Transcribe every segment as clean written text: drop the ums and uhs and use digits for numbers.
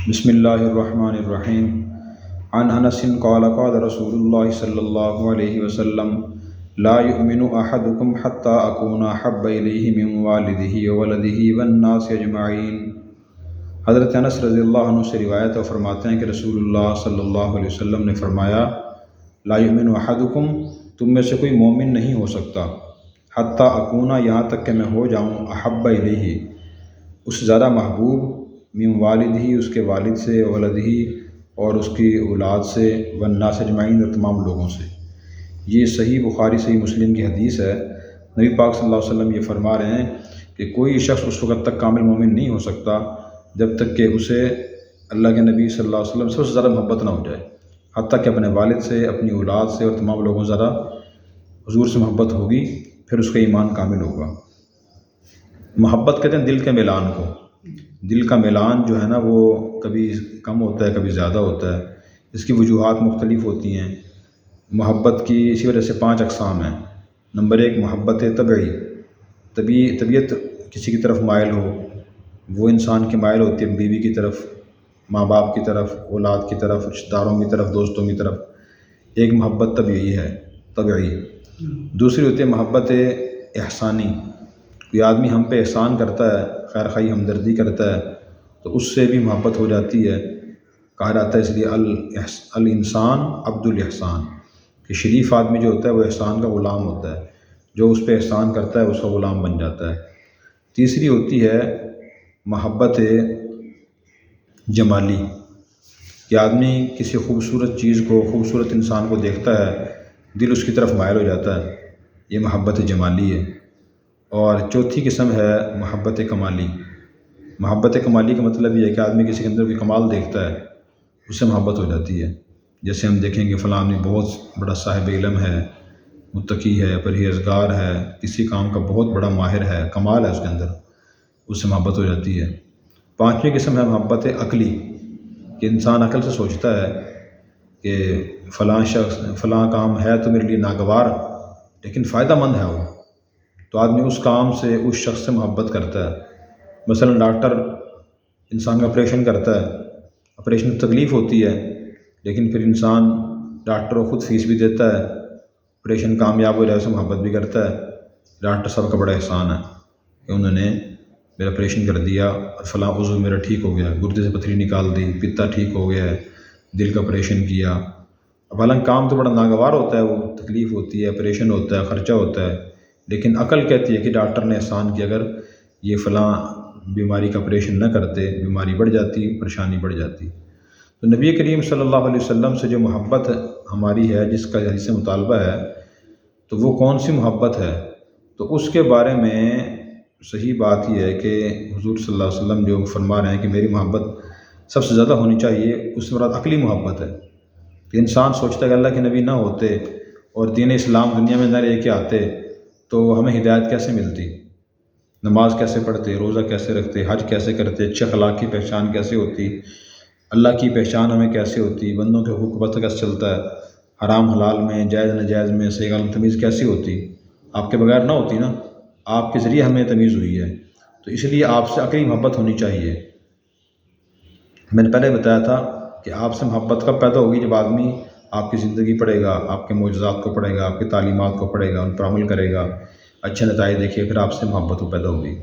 بسم اللہ الرحمن الرحیم عن انس قال قال رسول اللہ صلی اللہ علیہ وسلم لا يؤمن احدكم حتى اكون احب الیہ من والدہ وولدہ والناس اجمعین۔ حضرت انس رضی اللہ عنہ سے روایت اور فرماتے ہیں کہ رسول اللہ صلی اللہ علیہ وسلم نے فرمایا لا يؤمن احدكم، تم میں سے کوئی مومن نہیں ہو سکتا، حتیٰ اکونا، یہاں تک کہ میں ہو جاؤں، احب الیہ، اس سے زیادہ محبوب، من والدہ، اس کے والد سے، ولدہ، اور اس کی اولاد سے، والناس اجمعین، اور تمام لوگوں سے۔ یہ صحیح بخاری صحیح مسلم کی حدیث ہے۔ نبی پاک صلی اللہ علیہ وسلم یہ فرما رہے ہیں کہ کوئی شخص اس وقت تک کامل مومن نہیں ہو سکتا جب تک کہ اسے اللہ کے نبی صلی اللہ علیہ وسلم سے زیادہ محبت نہ ہو جائے، حتیٰ کہ اپنے والد سے، اپنی اولاد سے اور تمام لوگوں سے زیادہ حضور سے محبت ہوگی، پھر اس کا ایمان کامل ہوگا۔ محبت کہتے ہیں دل کے میلان کو۔ دل کا میلان جو ہے نا وہ کبھی کم ہوتا ہے، کبھی زیادہ ہوتا ہے، اس کی وجوہات مختلف ہوتی ہیں۔ محبت کی اسی وجہ سے 5 اقسام ہیں۔ نمبر 1 محبت طبعی، طبیعت کسی کی طرف مائل ہو، وہ انسان کی مائل ہوتی ہے بیوی کی طرف، ماں باپ کی طرف، اولاد کی طرف، رشتہ داروں کی طرف، دوستوں کی طرف۔ ایک محبت طبعی ہے، طبعی۔ دوسری ہوتی ہے محبت احسانی، کوئی آدمی ہم پہ احسان کرتا ہے، خیر خواہی ہمدردی کرتا ہے، تو اس سے بھی محبت ہو جاتی ہے۔ کہا جاتا ہے اس لیے الانسان عبد الاحسان، کہ شریف آدمی جو ہوتا ہے وہ احسان کا غلام ہوتا ہے، جو اس پہ احسان کرتا ہے اس کا غلام بن جاتا ہے۔ تیسری ہوتی ہے محبت جمالی، کہ آدمی کسی خوبصورت چیز کو، خوبصورت انسان کو دیکھتا ہے، دل اس کی طرف مائل ہو جاتا ہے، یہ محبت جمالی ہے۔ اور چوتھی قسم ہے محبت کمالی۔ محبت کمالی کا مطلب یہ ہے کہ آدمی کسی کے اندر کوئی کمال دیکھتا ہے، اس سے محبت ہو جاتی ہے۔ جیسے ہم دیکھیں گے فلاں آدمی بہت بڑا صاحب علم ہے، متقی ہے، پرہیزگار ہے، کسی کام کا بہت بڑا ماہر ہے، کمال ہے اس کے اندر، اس سے محبت ہو جاتی ہے۔ 5ویں قسم ہے محبت عقلی، کہ انسان عقل سے سوچتا ہے کہ فلاں شخص، فلاں کام ہے تو میرے لیے ناگوار، لیکن فائدہ مند ہے وہ، تو آدمی اس کام سے، اس شخص سے محبت کرتا ہے۔ مثلا ڈاکٹر انسان کا آپریشن کرتا ہے، آپریشن میں تکلیف ہوتی ہے، لیکن پھر انسان ڈاکٹر کو خود فیس بھی دیتا ہے، آپریشن کامیاب ہو جائے اسے محبت بھی کرتا ہے۔ ڈاکٹر صاحب کا بڑا احسان ہے کہ انہوں نے میرا آپریشن کر دیا اور فلاں عضو میرا ٹھیک ہو گیا، گردے سے پتھری نکال دی، پتا ٹھیک ہو گیا ہے، دل کا آپریشن کیا۔ اب حالانکہ کام تو بڑا ناگوار ہوتا ہے، وہ تکلیف ہوتی ہے، آپریشن ہوتا ہے، خرچہ ہوتا ہے، لیکن عقل کہتی ہے کہ ڈاکٹر نے احسان کیا، اگر یہ فلاں بیماری کا آپریشن نہ کرتے، بیماری بڑھ جاتی، پریشانی بڑھ جاتی۔ تو نبی کریم صلی اللہ علیہ وسلم سے جو محبت ہماری ہے، جس کا حدیث سے مطالبہ ہے، تو وہ کون سی محبت ہے؟ تو اس کے بارے میں صحیح بات یہ ہے کہ حضور صلی اللہ علیہ وسلم جو فرما رہے ہیں کہ میری محبت سب سے زیادہ ہونی چاہیے، اس سے مراد عقلی محبت ہے، کہ انسان سوچتا ہے کہ اللہ کے نبی نہ ہوتے اور دین اسلام دنیا میں نہ لے کے آتے تو ہمیں ہدایت کیسے ملتی، نماز کیسے پڑھتے، روزہ کیسے رکھتے، حج کیسے کرتے، اچھے اخلاق کی پہچان کیسے ہوتی، اللہ کی پہچان ہمیں کیسے ہوتی، بندوں کے حقوق پتہ کیسے چلتا ہے، حرام حلال میں، جائز ناجائز میں صحیح غلط تمیز کیسی ہوتی، آپ کے بغیر نہ ہوتی نا، آپ کے ذریعے ہمیں تمیز ہوئی ہے، تو اس لیے آپ سے عقلی محبت ہونی چاہیے۔ میں نے پہلے بتایا تھا کہ آپ سے محبت کب پیدا ہوگی؟ جب آدمی آپ کی زندگی پڑھے گا، آپ کے معجزات کو پڑھے گا، آپ کی تعلیمات کو پڑھے گا، ان پر عمل کرے گا، اچھے نتائج دیکھے، پھر آپ سے محبت وہ پیدا ہوگی۔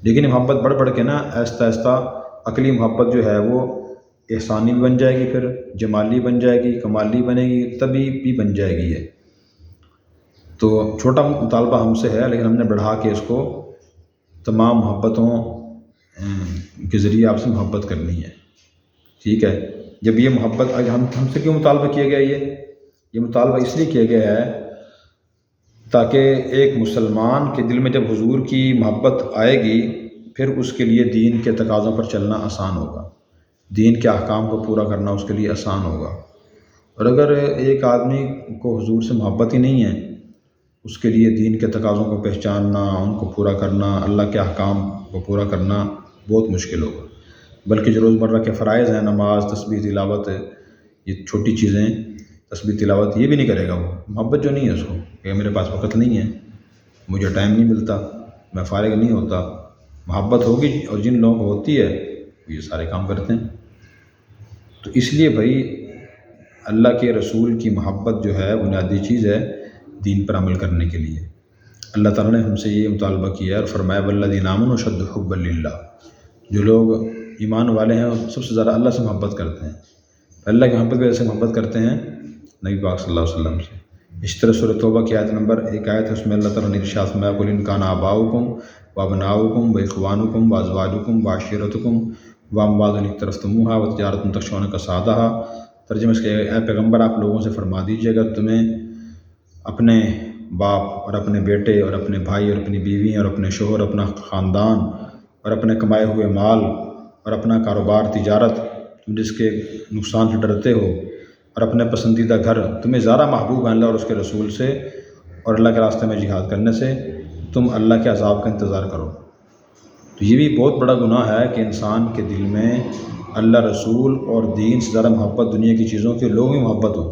لیکن محبت بڑھ کے نا آہستہ آہستہ عقلی محبت جو ہے وہ احسانی بھی بن جائے گی، پھر جمالی بن جائے گی، کمالی بنے گی، طبی بھی بن جائے گی۔ یہ تو چھوٹا مطالبہ ہم سے ہے، لیکن ہم نے بڑھا کے اس کو تمام محبتوں کے ذریعے آپ سے محبت کرنی ہے، ٹھیک ہے؟ جب یہ محبت ہم سے کیوں مطالبہ کیا گیا؟ یہ مطالبہ اس لیے کیا گیا ہے تاکہ ایک مسلمان کے دل میں جب حضور کی محبت آئے گی، پھر اس کے لیے دین کے تقاضوں پر چلنا آسان ہوگا، دین کے احکام کو پورا کرنا اس کے لیے آسان ہوگا۔ اور اگر ایک آدمی کو حضور سے محبت ہی نہیں ہے، اس کے لیے دین کے تقاضوں کو پہچاننا، ان کو پورا کرنا، اللہ کے احکام کو پورا کرنا بہت مشکل ہوگا۔ بلکہ جو روزمرہ کے فرائض ہیں، نماز، تسبیح، تلاوت، یہ چھوٹی چیزیں، تسبیح تلاوت، یہ بھی نہیں کرے گا وہ، محبت جو نہیں ہے اس کو، کہ میرے پاس وقت نہیں ہے، مجھے ٹائم نہیں ملتا، میں فارغ نہیں ہوتا۔ محبت ہوگی، اور جن لوگوں کو ہوتی ہے وہ یہ سارے کام کرتے ہیں۔ تو اس لیے بھائی اللہ کے رسول کی محبت جو ہے بنیادی چیز ہے دین پر عمل کرنے کے لیے۔ اللہ تعالیٰ نے ہم سے یہ مطالبہ کیا ہے اور فرمایا والذین آمنوا اشد حبا للہ، جو لوگ ایمان والے ہیں وہ سب سے زیادہ اللہ سے محبت کرتے ہیں۔ اللہ کی محبت کی وجہ سے محبت کرتے ہیں نبی پاک صلی اللہ علیہ وسلم سے۔ اس طرح سورۃ توبہ کی آیت نمبر 1 آیت ہے، اس میں اللہ تعالیٰ نے ارشاد فرمایا قل ان کان آباؤکم وابناؤکم واخوانکم وازواجکم وعشیرتکم واموال اقترفتموها وتجارۃ تخشون کسادہا۔ ترجمہ اس کے، اے پیغمبر آپ لوگوں سے فرما دیجیے اگر تمہیں اپنے باپ اور اپنے بیٹے اور اپنے بھائی اور اپنی بیوی اور اپنے شوہر، اپنا خاندان اور اپنے کمائے ہوئے مال اور اپنا کاروبار تجارت تم جس کے نقصان سے ڈرتے ہو اور اپنے پسندیدہ گھر تمہیں زیادہ محبوب ہیں اللہ اور اس کے رسول سے اور اللہ کے راستے میں جہاد کرنے سے، تم اللہ کے عذاب کا انتظار کرو۔ تو یہ بھی بہت بڑا گناہ ہے کہ انسان کے دل میں اللہ رسول اور دین سے زیادہ محبت دنیا کی چیزوں کے لوگوں کی محبت ہو۔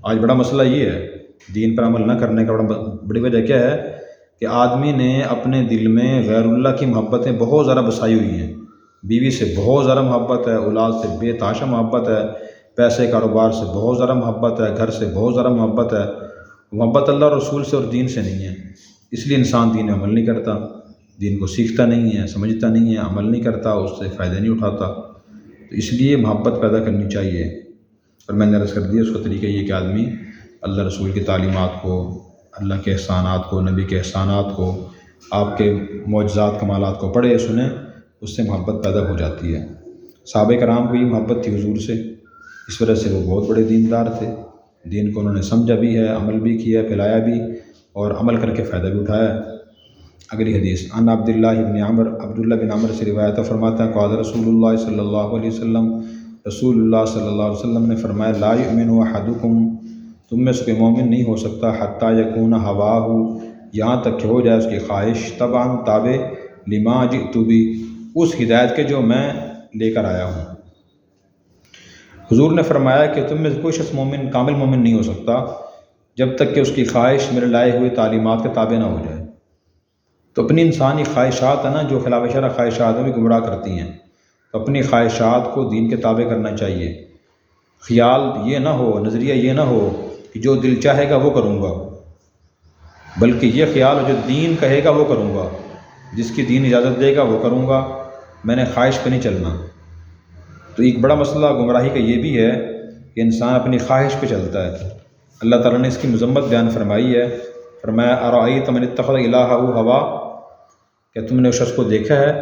آج بڑا مسئلہ یہ ہے دین پر عمل نہ کرنے کا بڑی وجہ کیا ہے کہ آدمی نے اپنے دل میں غیر اللہ کی محبتیں بہت زیادہ بسائی ہوئی ہیں۔ بیوی سے بہت زیادہ محبت ہے، اولاد سے بے تحاشا محبت ہے، پیسے کاروبار سے بہت زیادہ محبت ہے، گھر سے بہت زیادہ محبت ہے۔ محبت اللہ اور رسول سے اور دین سے نہیں ہے، اس لیے انسان دین میں عمل نہیں کرتا، دین کو سیکھتا نہیں ہے، سمجھتا نہیں ہے، عمل نہیں کرتا، اس سے فائدہ نہیں اٹھاتا۔ تو اس لیے محبت پیدا کرنی چاہیے۔ اور میں نے عرض کر دیا اس کا طریقہ یہ کہ آدمی اللہ رسول کی تعلیمات کو، اللہ کے احسانات کو، نبی کے احسانات کو، آپ کے معجزات کمالات کو پڑھے سنیں، اس سے محبت پیدا ہو جاتی ہے۔ صحابہ کرام کو یہ محبت تھی حضور سے، اس وجہ سے وہ بہت بڑے دیندار تھے، دین کو انہوں نے سمجھا بھی ہے، عمل بھی کیا، پھیلایا بھی اور عمل کر کے فائدہ بھی اٹھایا۔ اگلی حدیث عن عبداللہ بن عمر سے روایت ہے، فرماتا ہے قال رسول اللہ صلی اللہ علیہ وسلم، رسول اللہ صلی اللہ علیہ وسلم نے فرمایا لا یؤمن احدکم، تم میں سے کوئی مومن نہیں ہو سکتا حتی یکون ہواہ، یہاں تک کہ ہو جائے اس کی خواہش تبعا تابع لما جئت بھی، اس ہدایت کے جو میں لے کر آیا ہوں۔ حضور نے فرمایا کہ تم میں سے کوئی شخص مومن، کامل مومن نہیں ہو سکتا جب تک کہ اس کی خواہش میرے لائے ہوئے تعلیمات کے تابع نہ ہو جائے۔ تو اپنی انسانی خواہشات ہیں نا، جو خلاف شرع خواہشات ہیں، بھی گمراہ کرتی ہیں، تو اپنی خواہشات کو دین کے تابع کرنا چاہیے۔ خیال یہ نہ ہو، نظریہ یہ نہ ہو کہ جو دل چاہے گا وہ کروں گا، بلکہ یہ خیال ہو جو دین کہے گا وہ کروں گا، جس کی دین اجازت دے گا وہ کروں گا، میں نے خواہش پہ نہیں چلنا۔ تو ایک بڑا مسئلہ گمراہی کا یہ بھی ہے کہ انسان اپنی خواہش پہ چلتا ہے۔ اللہ تعالیٰ نے اس کی مذمت بیان فرمائی ہے، فرمایا ارأیت من اتخذ الہہ ہوا، کیا تم نے اس شخص کو دیکھا ہے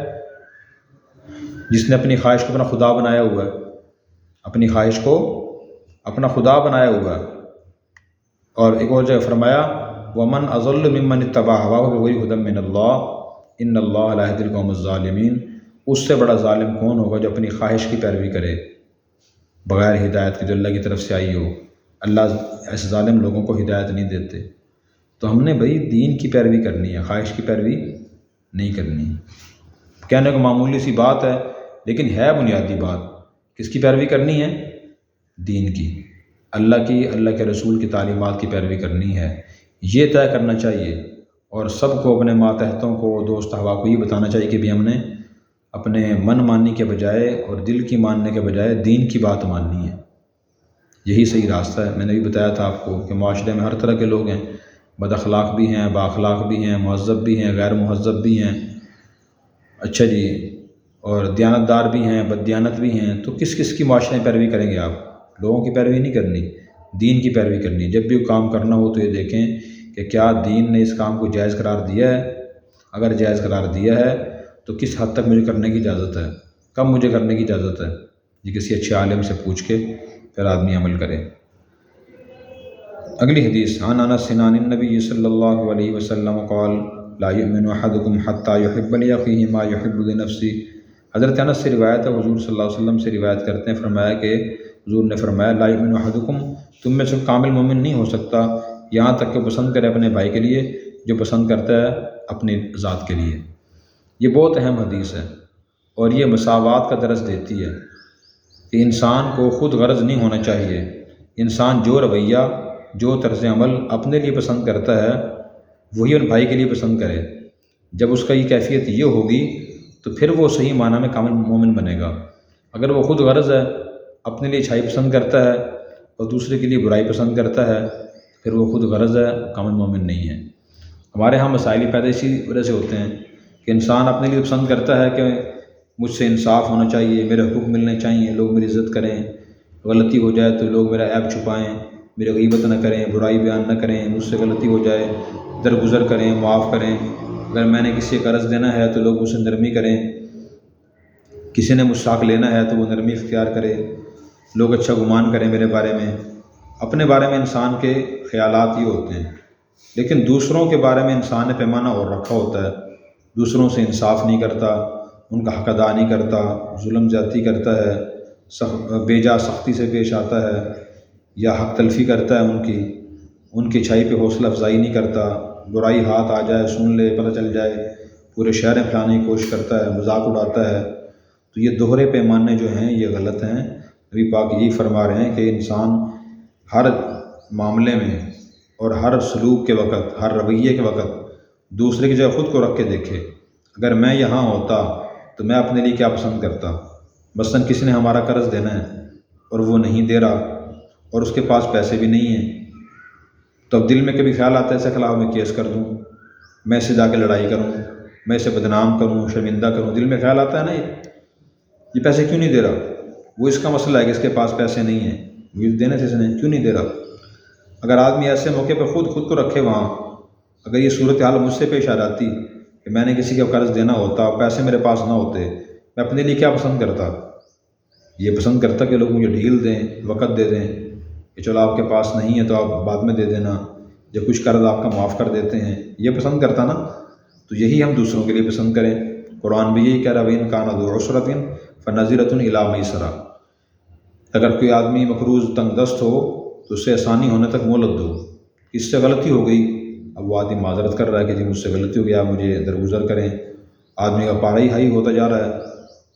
جس نے اپنی خواہش کو اپنا خدا بنایا ہوا ہے، اپنی خواہش کو اپنا خدا بنایا ہوا ہے۔ اور ایک اور جگہ فرمایا ومن اضل ممن اتبع ہواہ بغیر ہدی من اللہ ان اللہ لا یہدی القوم الظالمین، اس سے بڑا ظالم کون ہوگا جو اپنی خواہش کی پیروی کرے بغیر ہدایت کے جو اللہ کی طرف سے آئی ہو۔ اللہ ایسے ظالم لوگوں کو ہدایت نہیں دیتے۔ تو ہم نے بھائی دین کی پیروی کرنی ہے، خواہش کی پیروی نہیں کرنی۔ کہنے کو معمولی سی بات ہے لیکن ہے بنیادی بات۔ کس کی پیروی کرنی ہے؟ دین کی، اللہ کی، اللہ کے رسول کی تعلیمات کی پیروی کرنی ہے، یہ طے کرنا چاہیے۔ اور سب کو، اپنے ماتحتوں کو، دوست احباب کو یہ بتانا چاہیے کہ بھی ہم نے اپنے من ماننے کے بجائے اور دل کی ماننے کے بجائے دین کی بات ماننی ہے، یہی صحیح راستہ ہے۔ میں نے بھی بتایا تھا آپ کو کہ معاشرے میں ہر طرح کے لوگ ہیں، بد اخلاق بھی ہیں، با اخلاق بھی ہیں، مہذب بھی ہیں، غیر مہذب بھی ہیں، اچھا جی، اور دیانتدار بھی ہیں، بد دیانت بھی ہیں۔ تو کس کس کی معاشرے میں پیروی کریں گے آپ؟ لوگوں کی پیروی نہیں کرنی، دین کی پیروی کرنی۔ جب بھی کام کرنا ہو تو یہ دیکھیں کہ کیا دین نے اس کام کو جائز قرار دیا ہے، اگر جائز قرار دیا ہے تو کس حد تک مجھے کرنے کی اجازت ہے، کب مجھے کرنے کی اجازت ہے، یہ کسی اچھے عالم سے پوچھ کے پھر آدمی عمل کرے۔ اگلی حدیث عن انس عن النبی صلی اللہ علیہ وسلم قال لا یؤمن احدکم حتی یحب لاخیہ ما یحب لنفسہ۔ حضرت انس سے روایت ہے، حضور صلی اللہ علیہ وسلم سے روایت کرتے ہیں، فرمایا کہ حضور نے فرمایا لا یؤمن احدکم، تم میں سے کامل مومن نہیں ہو سکتا یہاں تک کہ پسند کرے اپنے بھائی کے لیے جو پسند کرتا ہے اپنی ذات کے لیے۔ یہ بہت اہم حدیث ہے اور یہ مساوات کا درس دیتی ہے کہ انسان کو خود غرض نہیں ہونا چاہیے۔ انسان جو رویہ، جو طرز عمل اپنے لیے پسند کرتا ہے وہی ان بھائی کے لیے پسند کرے۔ جب اس کا یہ کیفیت یہ ہوگی تو پھر وہ صحیح معنی میں کامل مومن بنے گا۔ اگر وہ خود غرض ہے، اپنے لیے اچھائی پسند کرتا ہے اور دوسرے کے لیے برائی پسند کرتا ہے، پھر وہ خود غرض ہے، کامل مومن نہیں ہے۔ ہمارے ہاں مسائل پیدا اسی وجہ سے ہوتے ہیں کہ انسان اپنے لیے پسند کرتا ہے کہ مجھ سے انصاف ہونا چاہیے، میرے حقوق ملنے چاہیے، لوگ میری عزت کریں، غلطی ہو جائے تو لوگ میرا عیب چھپائیں، میری غیبت نہ کریں، برائی بیان نہ کریں، مجھ سے غلطی ہو جائے درگزر کریں، معاف کریں۔ اگر میں نے کسی کا قرض دینا ہے تو لوگ مجھ سے نرمی کریں، کسی نے مجھ سے حق لینا ہے تو وہ نرمی اختیار کرے، لوگ اچھا گمان کریں میرے بارے میں۔ اپنے بارے میں انسان کے خیالات یہ ہوتے ہیں، لیکن دوسروں کے بارے میں انسان نے پیمانہ اور رکھا ہوتا ہے، دوسروں سے انصاف نہیں کرتا، ان کا حق ادا نہیں کرتا، ظلم زیادتی کرتا ہے، بے جا سختی سے پیش آتا ہے، یا حق تلفی کرتا ہے ان کی اچھائی پہ حوصلہ افزائی نہیں کرتا، برائی ہاتھ آ جائے سن لے پتہ چل جائے پورے شہر میں پھیلانے کی کوشش کرتا ہے، مذاق اڑاتا ہے۔ تو یہ دوہرے پیمانے جو ہیں یہ غلط ہیں۔ نبی پاک یہی فرما رہے ہیں کہ انسان ہر معاملے میں اور ہر سلوک کے وقت، ہر رویے کے وقت دوسرے کی جگہ خود کو رکھ کے دیکھے، اگر میں یہاں ہوتا تو میں اپنے لیے کیا پسند کرتا۔ مثلاً کسی نے ہمارا قرض دینا ہے اور وہ نہیں دے رہا اور اس کے پاس پیسے بھی نہیں ہیں، تو اب دل میں کبھی خیال آتا ہے ایسے خلاف میں کیس کر دوں، میں اسے جا کے لڑائی کروں، میں اسے بدنام کروں، شرمندہ کروں، دل میں خیال آتا ہے نا یہ پیسے کیوں نہیں دے رہا، وہ اس کا مسئلہ ہے کہ اس کے پاس پیسے نہیں ہیں، وہ دینے تھے اس نے کیوں نہیں دے رہا۔ اگر آدمی ایسے موقع پہ خود کو رکھے وہاں، اگر یہ صورتحال مجھ سے پیش آ جاتی کہ میں نے کسی کا قرض دینا ہوتا، پیسے میرے پاس نہ ہوتے، میں اپنے لیے کیا پسند کرتا؟ یہ پسند کرتا کہ لوگ مجھے ڈھیل دیں، وقت دے دیں کہ چلو آپ کے پاس نہیں ہے تو آپ بعد میں دے دینا، یا کچھ قرض آپ کا معاف کر دیتے ہیں، یہ پسند کرتا نا۔ تو یہی ہم دوسروں کے لیے پسند کریں۔ قرآن بھی یہی کہہ رہا وَإِنْ كَانَ ذُو عُسْرَةٍ فَنَظِرَةٌ إِلَىٰ مَيْسَرَةٍ، اگر کوئی آدمی مقروض تنگ دست ہو تو اسے آسانی ہونے تک مہلت دو۔ اس سے غلطی ہو گئی، اب وہ آدمی معذرت کر رہا ہے کہ جی مجھ سے غلطی ہو گیا، مجھے درگزر کریں۔ آدمی کا پارا ہی ہائی ہوتا جا رہا ہے،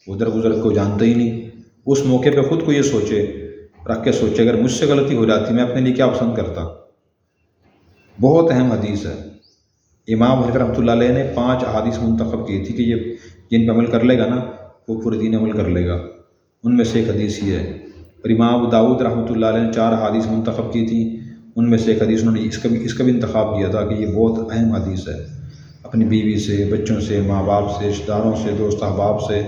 وہ درگزر کو جانتا ہی نہیں۔ اس موقع پہ خود کو یہ سوچے، رکھ کے سوچے اگر مجھ سے غلطی ہو جاتی میں اپنے لیے کیا پسند کرتا۔ بہت اہم حدیث ہے۔ امام حنیفہ رحمۃ اللہ علیہ نے 5 احادیث منتخب کی تھی کہ یہ جن پہ عمل کر لے گا نا وہ پورے دین عمل کر لے گا، ان میں سے ایک حدیث یہ ہے۔ اور امام ابو داؤد رحمۃ اللہ علیہ نے 4 احادیث منتخب کی تھیں، ان میں سے ایک حدیث انہوں نے اس کا بھی انتخاب کیا تھا کہ یہ بہت اہم حدیث ہے۔ اپنی بیوی سے، بچوں سے، ماں باپ سے، رشتہ داروں سے، دوست احباب سے،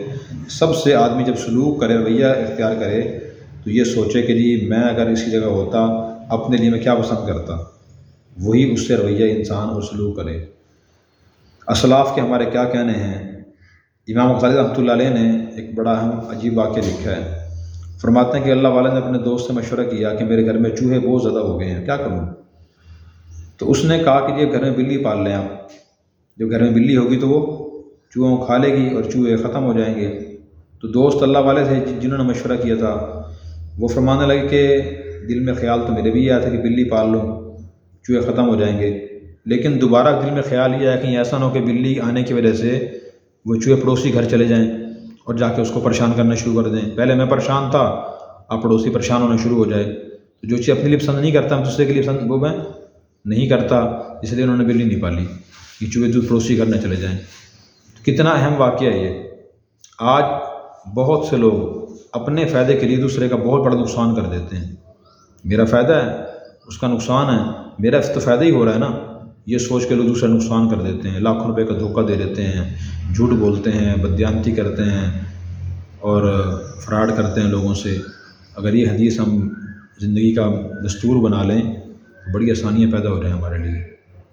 سب سے آدمی جب سلوک کرے، رویہ اختیار کرے تو یہ سوچے کہ جی میں اگر اسی جگہ ہوتا اپنے لیے میں کیا پسند کرتا، وہی اس سے رویہ انسان اور سلوک کرے۔ اسلاف کے ہمارے کیا کہنے ہیں؟ امام غزالی رحمۃ اللہ علیہ نے ایک بڑا اہم عجیب واقعہ لکھا ہے۔ فرماتے ہیں کہ اللہ والے نے اپنے دوست سے مشورہ کیا کہ میرے گھر میں چوہے بہت زیادہ ہو گئے ہیں، کیا کروں؟ تو اس نے کہا کہ یہ گھر میں بلی پال لیں آپ، جب گھر میں بلی ہوگی تو وہ چوہوں کو کھا لے گی اور چوہے ختم ہو جائیں گے۔ تو دوست اللہ والے تھے جنہوں نے مشورہ کیا تھا، وہ فرمانے لگے کہ دل میں خیال تو میرے بھی آیا تھا کہ بلی پال لوں، چوہے ختم ہو جائیں گے، لیکن دوبارہ دل میں خیال یہ آیا کہ ایسا نہ ہو کہ بلی آنے کی وجہ سے وہ چوہے پڑوسی گھر چلے جائیں اور جا کے اس کو پریشان کرنا شروع کر دیں۔ پہلے میں پریشان تھا، اب پڑوسی پریشان ہونا شروع ہو جائے۔ تو جو چیز اپنے لیے پسند نہیں کرتا ہم دوسرے کے لیے پسند وہ میں نہیں کرتا، اس لیے انہوں نے بلی نہیں پالی کہ چوہے دودھ پڑوسی گھر نہ چلے جائیں۔ کتنا اہم واقعہ ہے یہ۔ آج بہت سے لوگ اپنے فائدے کے لیے دوسرے کا بہت بڑا نقصان کر دیتے ہیں۔ میرا فائدہ ہے اس کا نقصان ہے، میرا تو فائدہ ہی ہو رہا ہے نا، یہ سوچ کے لوگ دوسرا نقصان کر دیتے ہیں، لاکھوں روپے کا دھوکہ دے دیتے ہیں، جھوٹ بولتے ہیں، بددیانتی کرتے ہیں اور فراڈ کرتے ہیں لوگوں سے۔ اگر یہ حدیث ہم زندگی کا دستور بنا لیں تو بڑی آسانیاں پیدا ہو رہے ہیں ہمارے لیے۔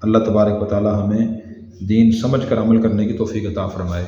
اللہ تبارک و تعالی ہمیں دین سمجھ کر عمل کرنے کی توفیق عطا فرمائے۔